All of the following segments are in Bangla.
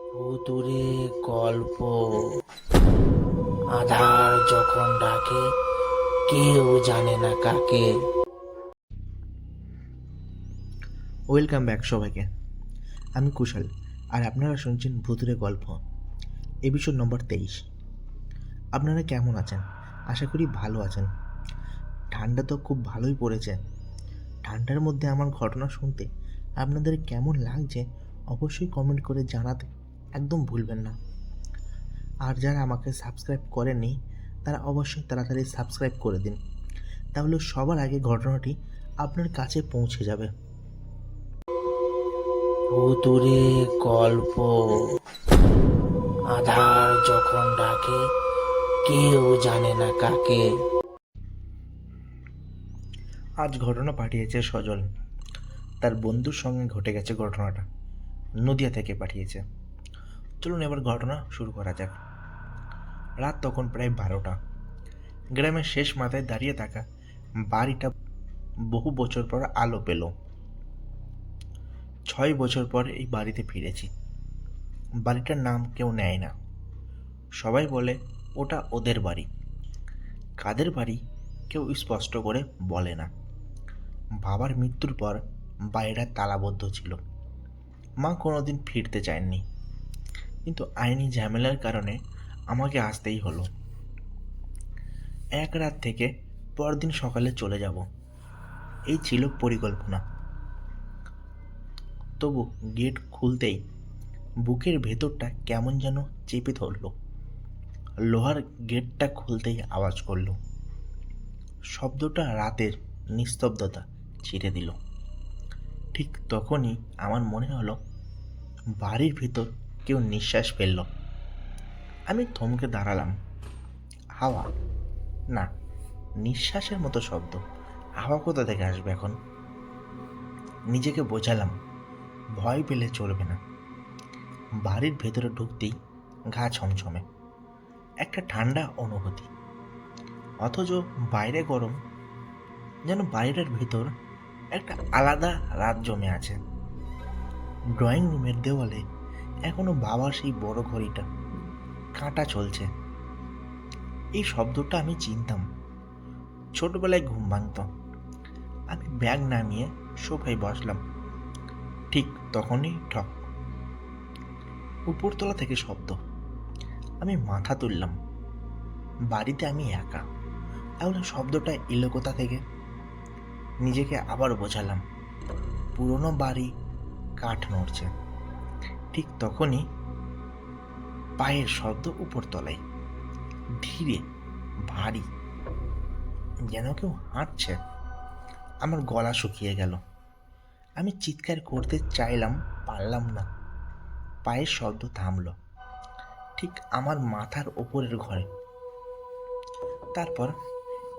ভুতুড়ে গল্প। আধার যখন ডাকে, কেউ জানে না কাকে। ওয়েলকাম ব্যাক সবাইকে। আমি কুশল, আর আপনারা শুনছেন ভুতুরে গল্প, এপিসোড নম্বর 23। আপনারা কেমন আছেন? আশা করি ভালো আছেন। ঠান্ডা তো খুব ভালোই পড়েছে। ঠান্ডার মধ্যে আমার ঘটনা শুনতে আপনাদের কেমন লাগছে অবশ্যই কমেন্ট করে জানাতে একদম ভুলবেন না। আর যারা আমাকে সাবস্ক্রাইব করেননি তারা অবশ্যই তাড়াতাড়ি সাবস্ক্রাইব করে দিন, তাহলে সবার আগে ঘটনাটি আপনার কাছে পৌঁছে যাবে। ভুতুড়ে গল্প। আধার যখন ডাকে, কেউ জানে না কাকে। আজ ঘটনা পাঠিয়েছে সজল। তার বন্ধুর সঙ্গে ঘটে গেছে ঘটনাটা, নদিয়া থেকে পাঠিয়েছে। চলুন এবার ঘটনা শুরু করা যাক। রাত তখন প্রায় 12টা। গ্রামের শেষ মাথায় দাঁড়িয়ে থাকা বাড়িটা বহু বছর পর আলো পেল। 6 বছর পর এই বাড়িতে ফিরেছি। বাড়িটার নাম কেউ নেয় না, সবাই বলে ওটা ওদের বাড়ি। কাদের বাড়ি কেউ স্পষ্ট করে বলে না। বাবার মৃত্যুর পর বাড়িটা তালাবদ্ধ ছিল। মা কোনোদিন ফিরতে চাননি, কিন্তু আইনি ঝামেলার কারণে আমাকে আসতেই হলো। এক রাত থেকে পরদিন সকালে চলে যাব, এই ছিল পরিকল্পনা। তবু গেট খুলতেই বুকের ভেতরটা কেমন যেন চেপে ধরল। লোহার গেটটা খুলতেই আওয়াজ করলো। শব্দটা রাতের নিস্তব্ধতা ছিঁড়ে দিল। ঠিক তখনই আমার মনে হলো বাড়ির ভিতর কেউ নিঃশ্বাস ফেলল। আমি থমকে দাঁড়ালাম। হাওয়া না, নিঃশ্বাসের মতো শব্দ। হাওয়া কোথা থেকে আসবে এখন? নিজেকে বোঝালাম ভয় পেলে চলবে না। বাড়ির ভেতরে ঢুকতেই গা ছমছমে, একটা ঠান্ডা অনুভূতি, অথচ বাইরে গরম। যেন বাইরের ভেতর একটা আলাদা রাত জমে আছে। ড্রয়িং রুমের দেওয়ালে এখনো বাবার সেই বড় ঘড়িটা কাঁটা চলছে। এই শব্দটা আমি চিনতাম। ছোটবেলায় ঘুম ভাঙত। আমি ব্যাগ নামিয়ে সোফায় বসলাম। ঠিক তখনই ঠক, উপরতলা থেকে শব্দ। আমি মাথা তুললাম। বাড়িতে আমি একা, তাহলে শব্দটা এলো কোথা থেকে? নিজেকে আবার বোঝালাম পুরনো বাড়ি, কাঠ নড়ছে। ঠিক তখনই পায়ের শব্দ উপরতলায়, ধীরে, ভারী, যেন কেউ হাঁটছে। আমার গলা শুকিয়ে গেল। আমি চিৎকার করতে চাইলাম, পারলাম না। পায়ের শব্দ থামলো, ঠিক আমার মাথার ওপরের ঘরে। তারপর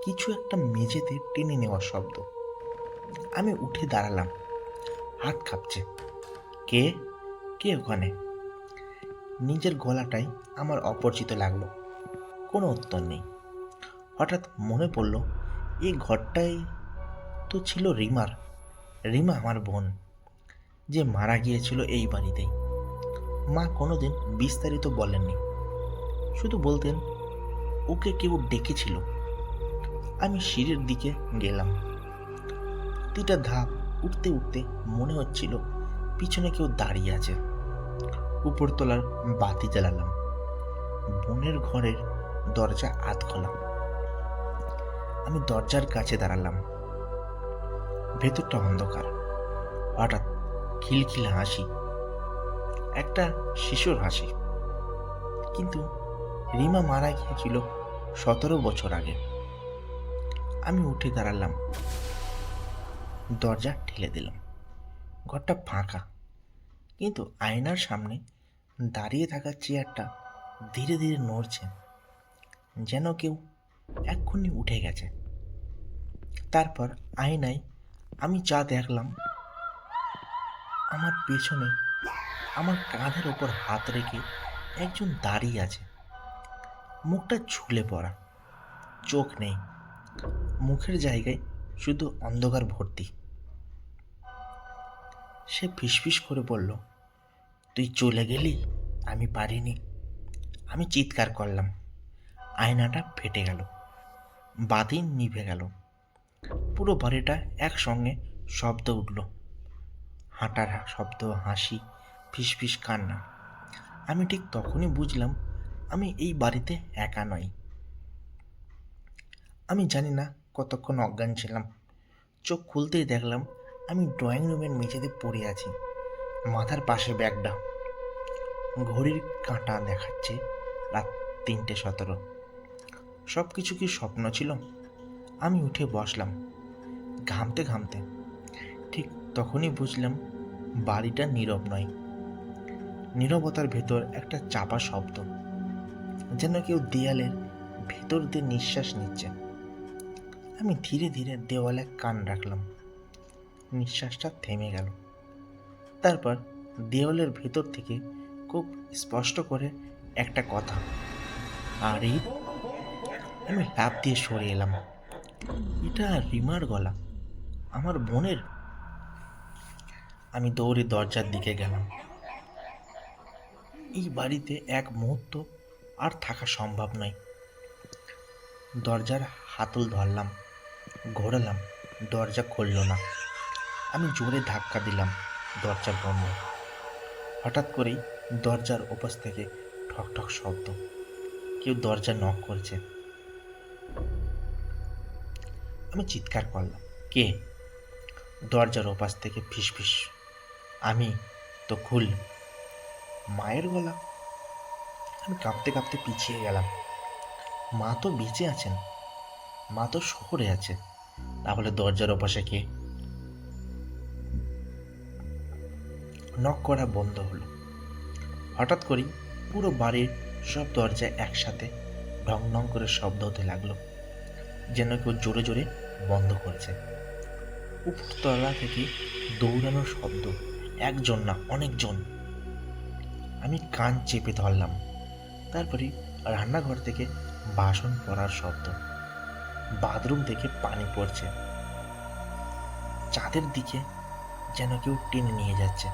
কিছু একটা মেঝেতে টেনে নেওয়ার শব্দ। আমি উঠে দাঁড়ালাম, হাত কাঁপছে। কে কে ওখানে? নিজের গলাটাই আমার অপরিচিত লাগলো। কোনো উত্তর নেই। হঠাৎ মনে পড়ল এই ঘরটাই তো ছিল রিমার। রিমা আমার বোন, যে মারা গিয়েছিল এই বাড়িতেই। মা কোনোদিন বিস্তারিত বলেননি, শুধু বলতেন ওকে কেউ ডেকেছিল। আমি সিঁড়ির দিকে গেলাম। প্রতিটা ধাপ উঠতে উঠতে মনে হচ্ছিল পিছনে কেউ দাঁড়িয়ে আছে। উপরতলার বাতি জ্বালালাম। বোনের ঘরের দরজা আধ খোলা। আমি দরজার কাছে দাঁড়ালাম। ভেতরটা অন্ধকার। হঠাৎ খিলখিলা হাসি, একটা শিশুর হাসি। কিন্তু রিমা মারা গিয়েছিল 17 বছর আগে। আমি উঠে দাঁড়ালাম, দরজা ঠেলে দিলাম। ঘরটা ফাঁকা, কিন্তু আয়নার সামনে দাঁড়িয়ে থাকা চেয়ারটা ধীরে ধীরে নড়ছে, যেন কেউ এক্ষুনি উঠে গেছে। তারপর আয়নায় আমি যা দেখলাম, আমার পেছনে, আমার কাঁধের ওপর হাত রেখে একজন দাঁড়িয়ে আছে। মুখটা ঝুলে পড়া, চোখ নেই, মুখের জায়গায় শুধু অন্ধকার ভর্তি। সে ফিসফিস করে বলল, তুই চলে গেলি আমি পারিনি। আমি চিৎকার করলাম। আয়নাটা ফেটে গেল, বাতি নিভে গেল, পুরো বাড়িটা একসঙ্গে শব্দ উঠল, হাঁটার শব্দ, হাসি, ফিসফিস কান্না। আমি ঠিক তখনই বুঝলাম আমি এই বাড়িতে একা নই। আমি জানি না কতক্ষণ অজ্ঞান ছিলাম। চোখ খুলতেই দেখলাম আমি ড্রয়িং রুমের মেঝেতে পড়ে আছি, মাথার পাশে ব্যাগটা। ঘড়ির কাঁটা দেখাচ্ছে রাত 3:17। সব কিছু কি স্বপ্ন ছিল? আমি উঠে বসলাম, ঘামতে ঘামতে। ঠিক তখনই বুঝলাম বাড়িটা নীরব নয়। নীরবতার ভেতর একটা চাপা শব্দ, যেন কেউ দেয়ালের ভেতর দিয়ে নিঃশ্বাস নিচ্ছে। আমি ধীরে ধীরে দেওয়ালে কান রাখলাম। নিঃশ্বাসটা থেমে গেল। তারপর দেওয়ালের ভেতর থেকে খুব স্পষ্ট করে একটা কথা, আরে! আমি লাফ দিয়ে সরে এলাম। এটা রিমার গলা, আমার বোনের। আমি দৌড়ে দরজার দিকে গেলাম। এই বাড়িতে এক মুহূর্ত আর থাকা সম্ভব নয়। দরজার হাতল ধরলাম, ঘোরালাম, দরজা খুলল না। আমি জোরে ধাক্কা দিলাম, দরজা বন্ধ। হঠাৎ করেই দরজার ওপাশ থেকে ঠক ঠক শব্দ, কেউ দরজা নক করছে। আমি চিৎকার করলাম, কে? দরজার ওপাশ থেকে ফিসফিস, আমি তো খুল। মায়ের গলা। আমি কাঁপতে কাঁপতে পিছিয়ে গেলাম। মা তো বেঁচে আছেন, মা তো শহরে আছে, তাহলে দরজার ওপাশে কে? নক করা বন্ধ হলো। হঠাৎ করেই পুরো বাড়ির সব দরজা একসাথে ঢং ঢং করে শব্দ হতে লাগলো, যেন কেউ জোরে জোরে বন্ধ করছে। উপরতলা থেকে দৌড়ানোর শব্দ, একজন না অনেকজন। আমি কান চেপে ধরলাম। তারপরে রান্নাঘর থেকে বাসন পড়ার শব্দ, বাথরুম থেকে পানি পড়ছে, চাঁদের দিকে যেন কেউ টেনে নিয়ে যাচ্ছে,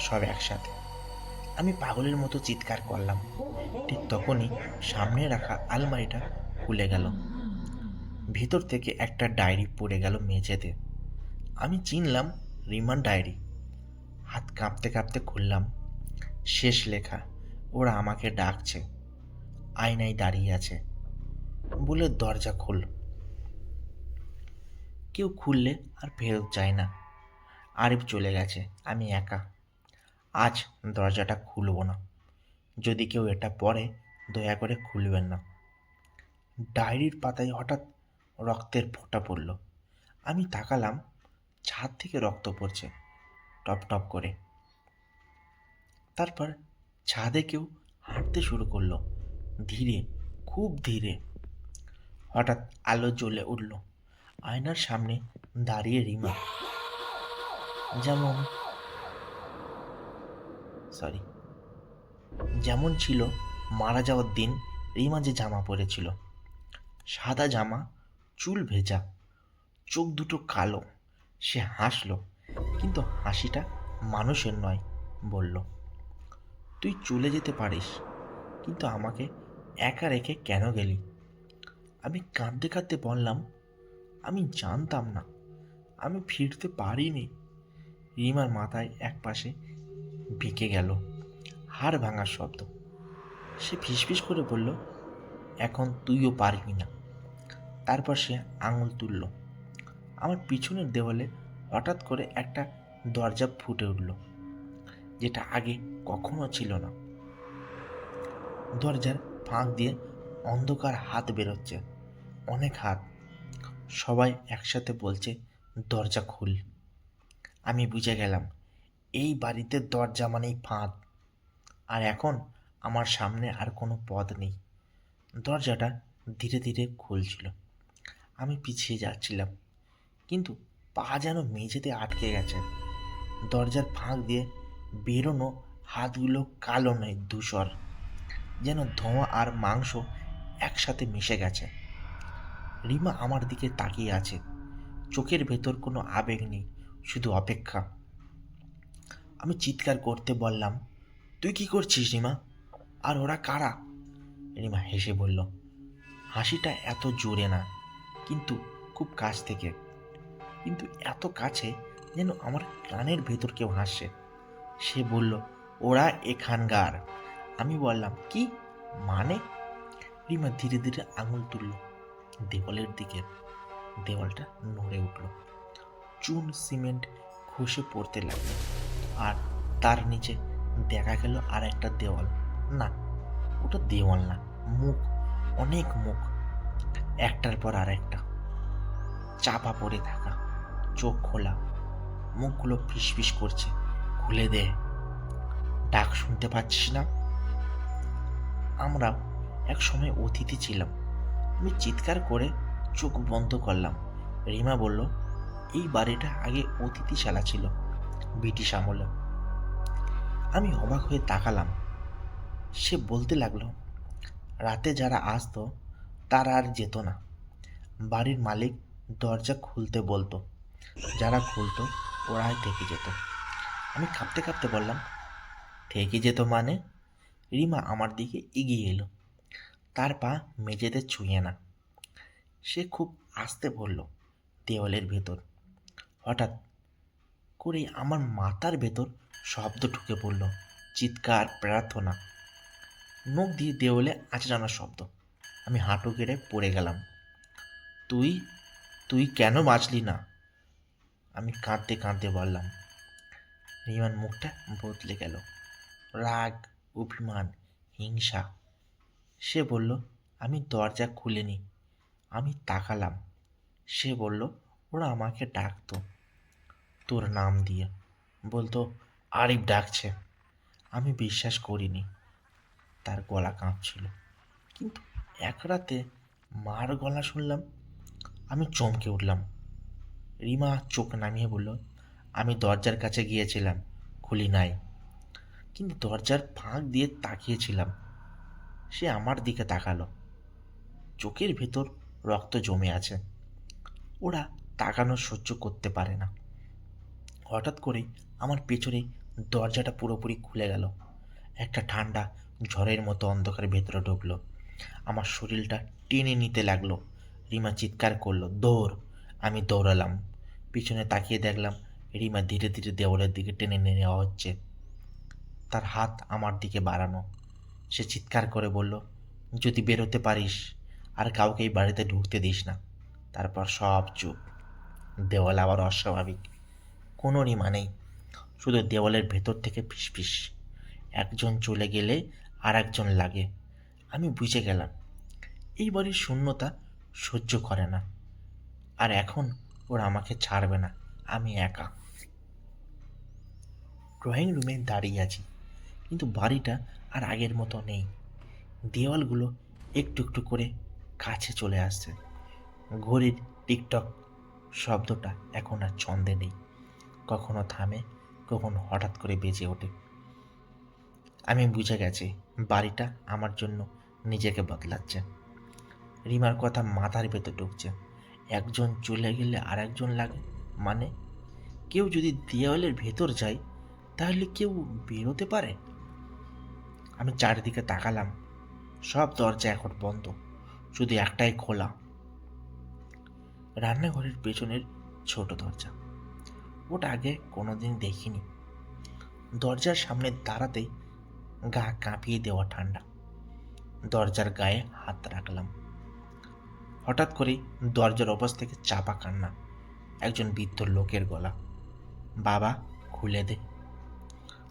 সব একসাথে। আমি পাগলের মতো চিৎকার করলাম। ঠিক তখনই সামনে রাখা আলমারিটা খুলে গেল। ভেতর থেকে একটা ডায়েরি পড়ে গেল মেঝেতে। আমি চিনলাম রিমার ডায়েরি। হাত কাঁপতে কাঁপতে খুললাম। শেষ লেখা, ওরা আমাকে ডাকছে, আয়নায় দাঁড়িয়ে আছে বলে দরজা খুল। কেউ খুললে আর ফেরত যায় না। আরিফ চলে গেছে, আমি একা। আজ দরজাটা খুলব না। যদি কেউ এটা পড়ে দয়া করে খুলবেন না। ডায়েরির পাতায় হঠাৎ রক্তের ফোঁটা পড়ল। আমি তাকালাম, ছাদ থেকে রক্ত পড়ছে টপ টপ করে। তারপর ছাদে কেউ হাঁটতে শুরু করলো, ধীরে, খুব ধীরে। হঠাৎ আলো জ্বলে উঠল। আয়নার সামনে দাঁড়িয়ে রিমা, যেমন যেমন ছিল মারা যাওয়ার দিন। রিমা যে জামা পরেছিল, সাদা জামা, চুল ভেজা, চোখ দুটো কালো। সে হাসলো, কিন্তু হাসিটা মানুষের নয়। বলল, তুই চলে যেতে পারিস, কিন্তু আমাকে একা রেখে কেন গেলি? আমি কাঁদতে কাঁদতে বললাম, আমি জানতাম না, আমি ফিরতে পারিনি। রিমার মাথায় এক পাশে বেঁকে গেল, হাড় ভাঙার শব্দ। সে ফিসফিস করে বলল, এখন তুইও পারবি না। তারপর সে আঙুল তুলল। আমার পিছনের দেওয়ালে হঠাৎ করে একটা দরজা ফুটে উঠল, যেটা আগে কখনো ছিল না। দরজার ফাঁক দিয়ে অন্ধকার হাত বেরোচ্ছে, অনেক হাত। সবাই একসাথে বলছে, দরজা খুল। আমি বুঝে গেলাম এই বাড়িতে দরজা মানেই ফাঁদ। আর এখন আমার সামনে আর কোনো পথ নেই। দরজাটা ধীরে ধীরে খুলছিল। আমি পিছিয়ে যাচ্ছিলাম, কিন্তু পা যেন মেঝেতে আটকে গেছে। দরজার ফাঁক দিয়ে বেরোনো হাতগুলো কালো নয়, ধূসর, যেন ধোঁয়া আর মাংস একসাথে মিশে গেছে। রিমা আমার দিকে তাকিয়ে আছে, চোখের ভেতর কোনো আবেগ নেই, শুধু অপেক্ষা। আমি চিৎকার করতে বললাম, তুই কি করছিস রিমা? আর ওরা কারা? রিমা হেসে বলল, হাসিটা এত জোরে না, কিন্তু খুব কাছ থেকে, কিন্তু এত কাছে যেন আমার কানের ভেতর কেউ হাসছে। সে বলল, ওরা এখানকার। আমি বললাম, কি মানে? রিমা ধীরে ধীরে আঙুল তুলল দেওয়ালের দিকে। দেওয়ালটা নড়ে উঠল, চুন সিমেন্ট খসে পড়তে লাগলো, আর তার নিচে দেখা গেল আর একটা দেওয়াল। না, ওটা দেওয়াল না, মুখ, অনেক মুখ, একটার পর আর একটা, চাপা পড়ে থাকা, চোখ খোলা, মুখগুলো ফিসফিস করছে, খুলে দে, ডাক শুনতে পাচ্ছিস না? আমরা এক সময় অতিথি ছিলাম। আমি চিৎকার করে চোখ বন্ধ করলাম। রিমা বলল, এই বাড়িটা আগে অতিথিশালা ছিল, ব্রিটিশ আমলে। আমি অবাক হয়ে তাকালাম। সে বলতে লাগলো, রাতে যারা আসতো তারা আর যেত না। বাড়ির মালিক দরজা খুলতে বলতো, যারা খুলতো ওরাই থেকে যেত। আমি কাঁপতে কাঁপতে বললাম, থেকে যেত মানে? রিমা আমার দিকে এগিয়ে এলো, তার পা মেঝেতে ছুঁয়ে না। সে খুব আস্তে বলল, দেওয়ালের ভেতর। হঠাৎ করে আমার মাথার ভেতর শব্দ ঢুকে পড়ল, চিৎকার, প্রার্থনা, মুখ দিয়ে দেওয়ালে আঁচড়ানোর শব্দ। আমি হাঁটু গেড়ে পড়ে গেলাম। তুই তুই কেন বাঁচলি না? আমি কাঁদতে কাঁদতে বললাম। রিমার মুখটা বদলে গেল, রাগ, অভিমান, হিংসা। সে বলল, আমি দরজা খুলিনি। আমি তাকালাম। সে বলল, ওরা আমাকে ডাকতো তোর নাম দিয়ে, বলতো আরিফ ডাকছে। আমি বিশ্বাস করিনি। তার গলা কাঁপছিল, কিন্তু এক রাতে মার গলা শুনলাম। আমি চমকে উঠলাম। রিমা চোখ নামিয়ে বলল, আমি দরজার কাছে গিয়েছিলাম, খুলি নাই, কিন্তু দরজার ফাঁক দিয়ে তাকিয়েছিলাম। সে আমার দিকে তাকালো, চোখের ভেতর রক্ত জমে আছে। ওরা তাকানো সহ্য করতে পারে না। হঠাৎ করেই আমার পেছনে দরজাটা পুরোপুরি খুলে গেল। একটা ঠান্ডা ঝড়ের মতো অন্ধকার ভেতরে ঢুকলো। আমার শরীরটা টেনে নিতে লাগলো। রিমা চিৎকার করলো, দৌড়! আমি দৌড়ালাম। পিছনে তাকিয়ে দেখলাম রিমা ধীরে ধীরে দেওয়ালের দিকে টেনে নিয়ে নেওয়া হচ্ছে, তার হাত আমার দিকে বাড়ানো। সে চিৎকার করে বলল, যদি বেরোতে পারিস আর কাউকে এই বাড়িতে ঢুকতে দিস না। তারপর সব চুপ। দেওয়াল আবার অস্বাভাবিক, কোনো রিমা নেই, শুধু দেওয়ালের ভেতর থেকে ফিসফিস। একজন চলে গেলে আর একজন লাগে। আমি বুঝে গেলাম এই বাড়ির শূন্যতা সহ্য করে না, আর এখন ওরা আমাকে ছাড়বে না। আমি একা ড্রয়িং রুমে দাঁড়িয়ে আছি, কিন্তু বাড়িটা আর আগের মতো নেই। দেওয়ালগুলো একটু একটু করে কাছে চলে আসছে। ঘড়ির টিকটক শব্দটা এখন আর ছন্দে নেই, কখনো থামে, কখনো হঠাৎ করে বেজে ওঠে। আমি বুঝে গেছি বাড়িটা আমার জন্য নিজেকে বদলাচ্ছে। রিমার কথা মাথার ভেতর ঢুকছে, একজন চলে গেলে আর একজন লাগে, মানে কেউ যদি দেওয়ালের ভেতর যায় তাহলে কেউ বেরোতে পারে? আমি চারিদিকে তাকালাম, সব দরজা এখন বন্ধ, শুধু একটাই খোলা, রান্নাঘরের পেছনের ছোট দরজা। ওটা আগে কোনোদিন দেখিনি। দরজার সামনে দাঁড়াতেই গা কাঁপিয়ে দেওয়া ঠান্ডা। দরজার গায়ে হাত রাখলাম। হঠাৎ করেই দরজার ওপাশ থেকে চাপা কান্না, একজন বৃদ্ধ লোকের গলা, বাবা খুলে দে।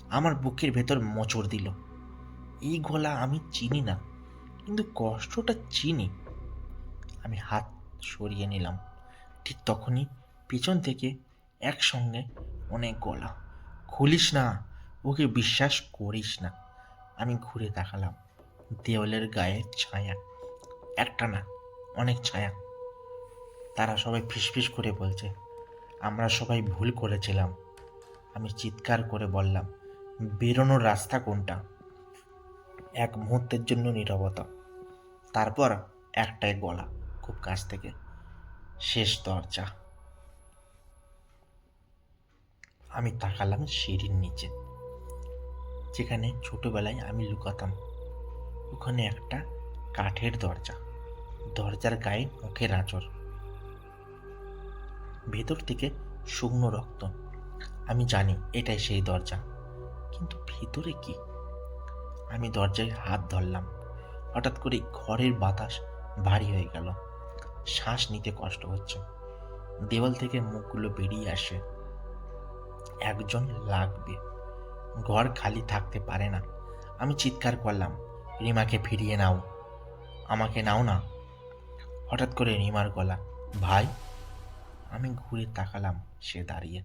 আমার বুকের ভেতর মোচড় দিল। এই গলা আমি চিনি না, কিন্তু কষ্টটা চিনি। আমি হাত সরিয়ে নিলাম। ঠিক তখনই পিছন থেকে একসঙ্গে অনেক গলা, খুলিস না, ওকে বিশ্বাস করিস না। আমি ঘুরে তাকালাম, দেওয়ালের গায়ে ছায়া, একটা না, অনেক ছায়া। তারা সবাই ফিসফিস করে বলছে, আমরা সবাই ভুল করেছিলাম। আমি চিৎকার করে বললাম, বেরোনোর রাস্তা কোনটা? এক মুহূর্তের জন্য নীরবতা, তারপর একটাই গলা খুব কাছ থেকে, শেষ দরজা। আমি তাকালাম সিঁড়ির নিচে, যেখানে ছোটবেলায় আমি লুকাতাম। ওখানে একটা কাঠের দরজা, দরজার গায়ে মুখের আঁচড়, ভেতর থেকে শুকনো রক্ত। আমি জানি এটাই সেই দরজা, কিন্তু ভিতরে কি? আমি দরজায় হাত ধরলাম। হঠাৎ করে ঘরের বাতাস ভারী হয়ে গেল, শ্বাস নিতে কষ্ট হচ্ছে। দেওয়াল থেকে মুখগুলো বেরিয়ে আসে। একজন লাগবে, ঘর খালি থাকতে পারে না। আমি চিৎকার করলাম, রিমাকে ফিরিয়ে নাও, আমাকে নাও না। হঠাৎ করে রিমার গলা, ভাই। আমি ঘুরে তাকালাম, সে দাঁড়িয়ে,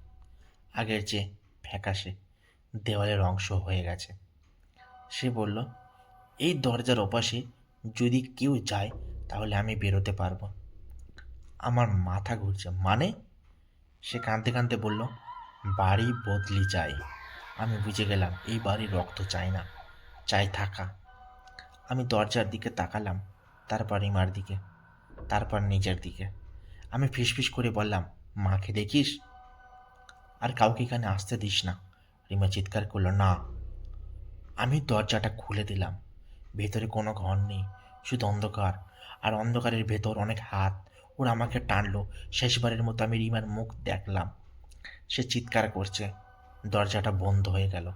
আগের চেয়ে ফ্যাকাশে, দেওয়ালের অংশ হয়ে গেছে। সে বলল, এই দরজার ওপাশে যদি কেউ যায় তাহলে আমি বেরোতে পারবো। আমার মাথা ঘুরছে। মানে? সে কাঁদতে কাঁদতে বলল, বাড়ি বদলি চাই। আমি বুঝে গেলাম এই বাড়ির রক্ত চাই না, চাই থাকা। আমি দরজার দিকে তাকালাম, তারপর রিমার দিকে, তারপর নিজের দিকে। আমি ফিসফিস করে বললাম, মাকে দেখিস? আর কাউকে এখানে আসতে দিস না। রিমা চিৎকার করলো, না। আমি দরজাটা খুলে দিলাম। ভেতরে কোনো ঘর নেই, শুধু অন্ধকার, আর অন্ধকারের ভেতর অনেক হাত। ওরা আমাকে টানলো। শেষবারের মতো আমি রিমার মুখ দেখলাম। সে চিৎকার করছে। দরজাটা বন্ধ হয়ে গেল।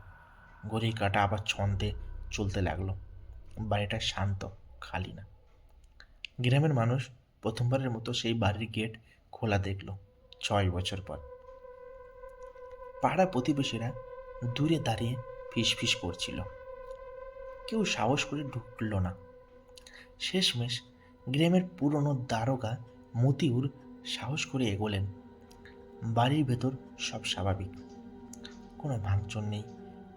ঘড়ির কাঁটা আবার ছন্দে চলতে লাগলো। বাড়িটা শান্ত, খালি না। গ্রামের মানুষ প্রথমবারের মতো সেই বাড়ির গেট খোলা দেখল 6 বছর পর। পাড়া প্রতিবেশীরা দূরে দাঁড়িয়ে ফিসফিস করছিল, কেউ সাহস করে ঢুকল না। শেষমেশ গ্রামের পুরনো দারোগা মতিউর সাহস করে এগোলেন। বাড়ির ভেতর সব স্বাভাবিক, কোনো ভাঙচুর নেই,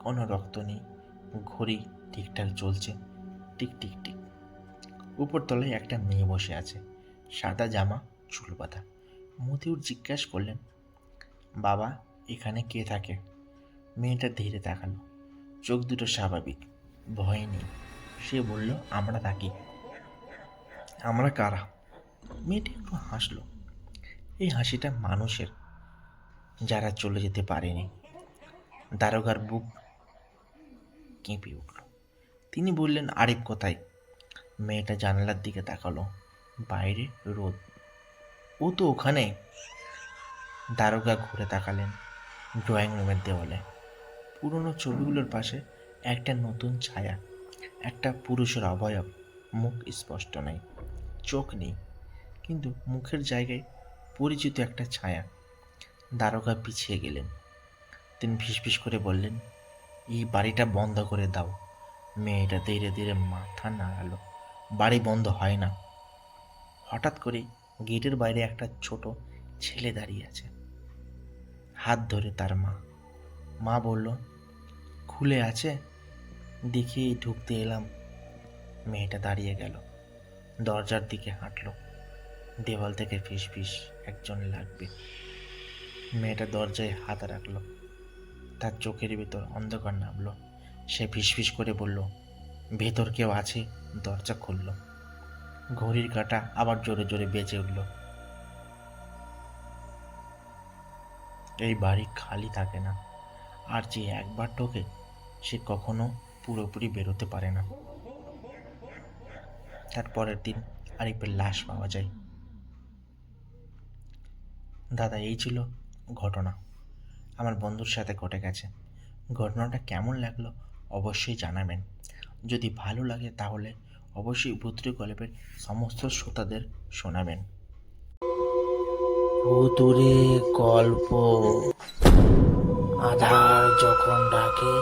কোনো রক্ত নেই, ঘড়ি ঠিকঠাক চলছে, টিক টিক টিক। উপরতলায় একটা মেয়ে বসে আছে, সাদা জামা, চুল বাঁধা। মতিউর জিজ্ঞাসা করলেন, বাবা, এখানে কে থাকে? মেয়েটা ধীরে তাকালো, চোখ দুটো স্বাভাবিক, ভয় নেই। সে বলল, আমরা থাকি। আমরা কারা? মেয়েটি একটু হাসলো, এই হাসিটা মানুষের, যারা চলে যেতে পারেনি। দারোগার বুক কেঁপে উঠল। তিনি বললেন, আরিফ কোথায়? মেয়েটা জানালার দিকে তাকালো, বাইরে রোদ। ও তো ওখানে। দারোগা ঘুরে তাকালেন ড্রয়িং রুমের দেওয়ালে। পুরনো ছবিগুলোর পাশে একটা নতুন ছায়া, একটা পুরুষের অবয়ব। মুখ স্পষ্ট নেই, চোখ নেই, কিন্তু মুখের জায়গায় পরিচিত একটা ছায়া। দারোগা পিছিয়ে গেলেন। তিনি ফিসফিস করে বললেন, এই বাড়িটা বন্ধ করে দাও। মেয়েটা ধীরে ধীরে মাথা নাড়ালো, বাড়ি বন্ধ হয় না। হঠাৎ করে গেটের বাইরে একটা ছোট ছেলে দাঁড়িয়ে আছে, হাত ধরে তার মা। মা বলল, খুলে আছে, দেখি ঢুকতে এলাম। মেয়েটা দাঁড়িয়ে গেল, দরজার দিকে হাঁটলো। দেওয়াল থেকে ফিসফিস, একজন লাগবে। মেয়েটা দরজায় হাত রাখলো, তার চোখের ভিতর অন্ধকার নামলো। সে ফিসফিস করে বলল, ভেতর কেউ আছে। দরজা খুলল। ঘড়ির কাঁটা আবার জোরে জোরে বেজে উঠল। এই বাড়ি খালি থাকে না, আর যে একবার ঢোকে সে কখনো পুরোপুরি বেরোতে পারে না। তারপরের দিন আরিফের লাশ পাওয়া যায়। দাদা, এই ছিল ঘটনা, আমার বন্ধুর সাথে ঘটে গেছে। ঘটনাটা কেমন লাগলো অবশ্যই জানাবেন। যদি ভালো লাগে তাহলে অবশ্যই ভূতুড়ে গল্পের সমস্ত শ্রোতাদের শোনাবেন। ভুতুড়ে গল্প। আধার যখন ডাকে,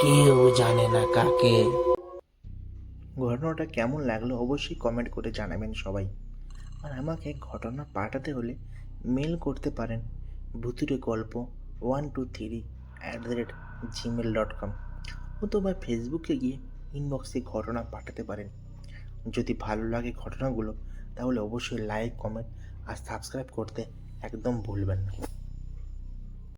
কেউ জানে না কাকে। ঘটনাটা কেমন লাগলো অবশ্যই কমেন্ট করে জানাবেন সবাই। আর আমাকে ঘটনা পাঠাতে হলে মেল করতে পারেন ভুতুড়ে গল্প 123@gmail.com, অথবা ফেসবুকে গিয়ে ইনবক্সে ঘটনা পাঠাতে পারেন। যদি ভালো লাগে ঘটনাগুলো তাহলে অবশ্যই লাইক, কমেন্ট আর সাবস্ক্রাইব করতে একদম ভুলবেন না।